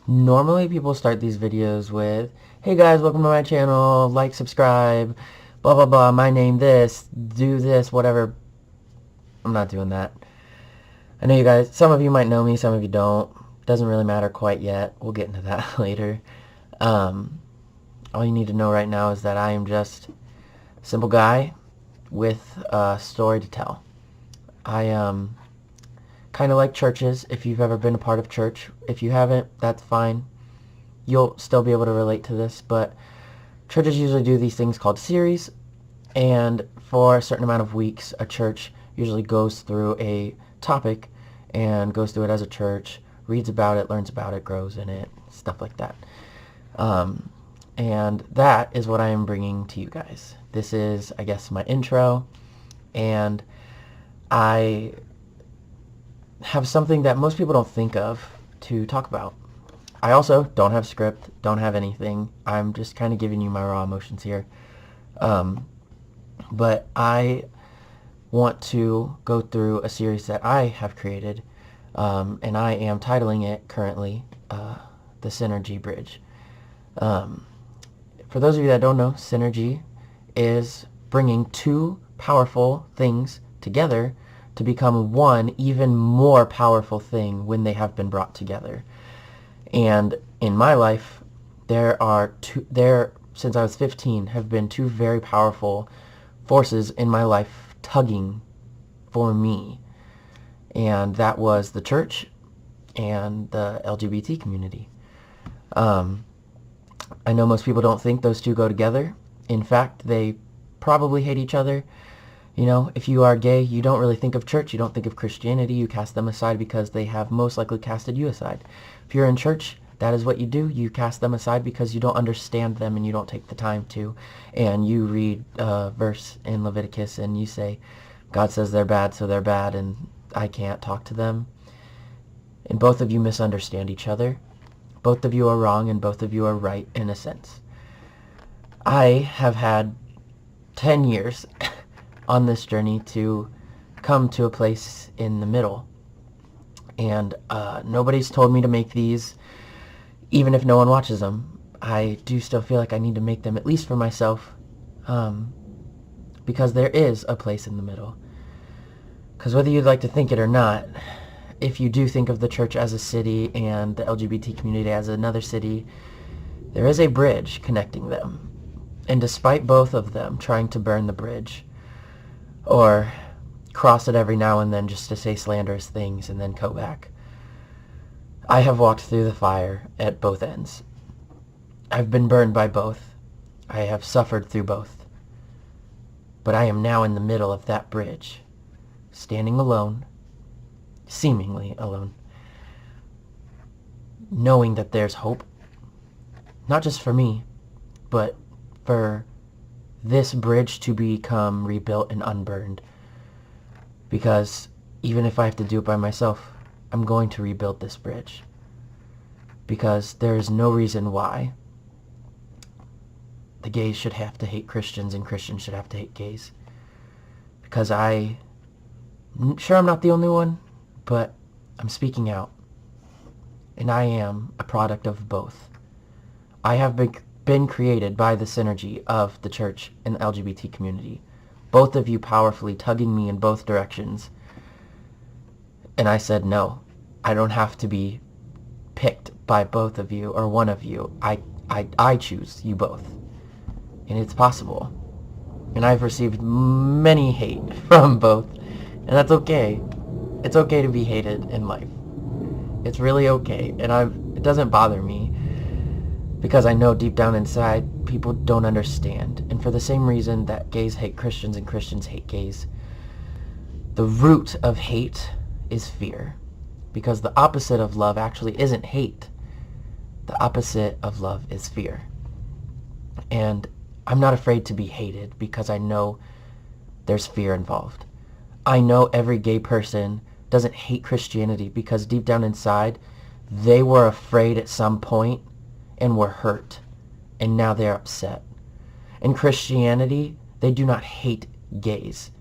Normally people start these videos with, hey guys, welcome to my channel, like, subscribe, blah blah blah, my name this, do this, whatever. I'm not doing that. I know you guys, some of you might know me, some of you don't. Doesn't really matter quite yet. We'll get into that later. Um, all you need to know right now is that I am just a simple guy with a story to tell. I kind of like churches, if you've ever been a part of church. If you haven't, that's fine. You'll still be able to relate to this, but churches usually do these things called series, and for a certain amount of weeks, a church usually goes through a topic and goes through it as a church, reads about it, learns about it, grows in it, stuff like that. And that is what I am bringing to you guys. This is, I guess, my intro, and I have something that most people don't think of to talk about. I also don't have script, don't have anything. I'm just kind of giving you my raw emotions here. But I want to go through a series that I have created, and I am titling it currently The Synergy Bridge. For those of you that don't know, synergy is bringing two powerful things together to become one even more powerful thing when they have been brought together. And in my life, since I was 15, have been two very powerful forces in my life tugging for me. And that was the church and the LGBT community. I know most people don't think those two go together. In fact, they probably hate each other. You know, if you are gay, you don't really think of church, you don't think of Christianity, you cast them aside because they have most likely casted you aside. If you're in church, that is what you do. You cast them aside because you don't understand them and you don't take the time to. And you read a verse in Leviticus and you say, God says they're bad, so they're bad, and I can't talk to them. And both of you misunderstand each other. Both of you are wrong and both of you are right in a sense. I have had 10 years on this journey to come to a place in the middle. And nobody's told me to make these, even if no one watches them. I do still feel like I need to make them, at least for myself, because there is a place in the middle. Because whether you'd like to think it or not, if you do think of the church as a city and the LGBT community as another city, there is a bridge connecting them. And despite both of them trying to burn the bridge, or cross it every now and then just to say slanderous things and then go back, I have walked through the fire at both ends. I've been burned by both. I have suffered through both. But I am now in the middle of that bridge, standing alone, seemingly alone, knowing that there's hope, not just for me, but for this bridge to become rebuilt and unburned. Because even if I have to do it by myself, I'm going to rebuild this bridge. Because there is no reason why the gays should have to hate Christians and Christians should have to hate gays. Because I'm sure I'm not the only one, but I'm speaking out. And I am a product of both. I have been created by the synergy of the church and the LGBT community. Both of you powerfully tugging me in both directions. And I said, no, I don't have to be picked by both of you or one of you. I choose you both. And it's possible. And I've received many hate from both. And that's okay. It's okay to be hated in life. It's really okay. And it doesn't bother me. Because I know deep down inside, people don't understand. And for the same reason that gays hate Christians and Christians hate gays, the root of hate is fear. Because the opposite of love actually isn't hate. The opposite of love is fear. And I'm not afraid to be hated because I know there's fear involved. I know every gay person doesn't hate Christianity because deep down inside, they were afraid at some point and were hurt, and now they're upset. In Christianity, they do not hate gays.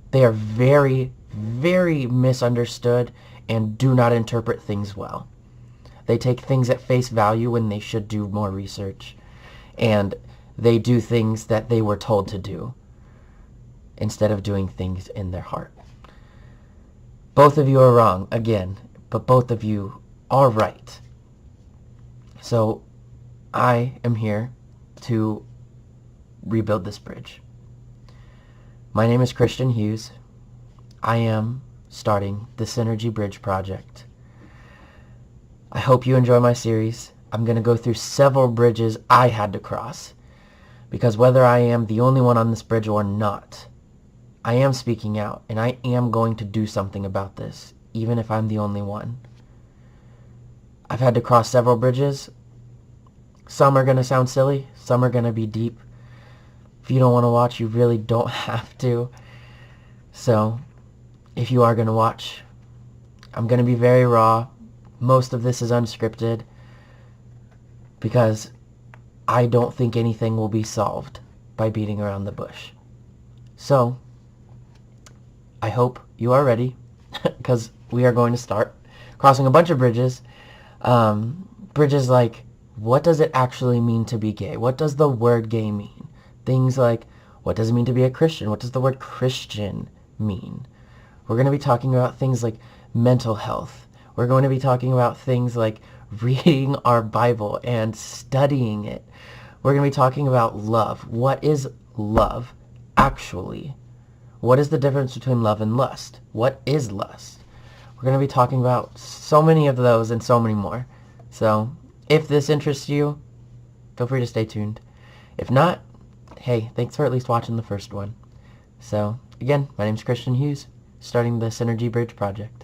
They are very, very misunderstood and do not interpret things well. They take things at face value when they should do more research. And they do things that they were told to do instead of doing things in their heart. Both of you are wrong, again, but both of you are right. So I am here to rebuild this bridge. My name is Christian Hughes. I am starting the Synergy Bridge Project. I hope you enjoy my series. I'm going to go through several bridges I had to cross, because whether I am the only one on this bridge or not, I am speaking out, and I am going to do something about this, even if I'm the only one. I've had to cross several bridges. Some are going to sound silly. Some are going to be deep. If you don't want to watch, you really don't have to. So, if you are going to watch, I'm going to be very raw. Most of this is unscripted because I don't think anything will be solved by beating around the bush. So, I hope you are ready because we are going to start crossing a bunch of bridges. Bridges like, what does it actually mean to be gay? What does the word gay mean? Things like, what does it mean to be a Christian? What does the word Christian mean? We're going to be talking about things like mental health. We're going to be talking about things like reading our Bible and studying it. We're going to be talking about love. What is love actually? What is the difference between love and lust? What is lust? We're going to be talking about so many of those and so many more. So if this interests you, feel free to stay tuned. If not, hey, thanks for at least watching the first one. So, again, my name's Christian Hughes, starting the Synergy Bridge Project.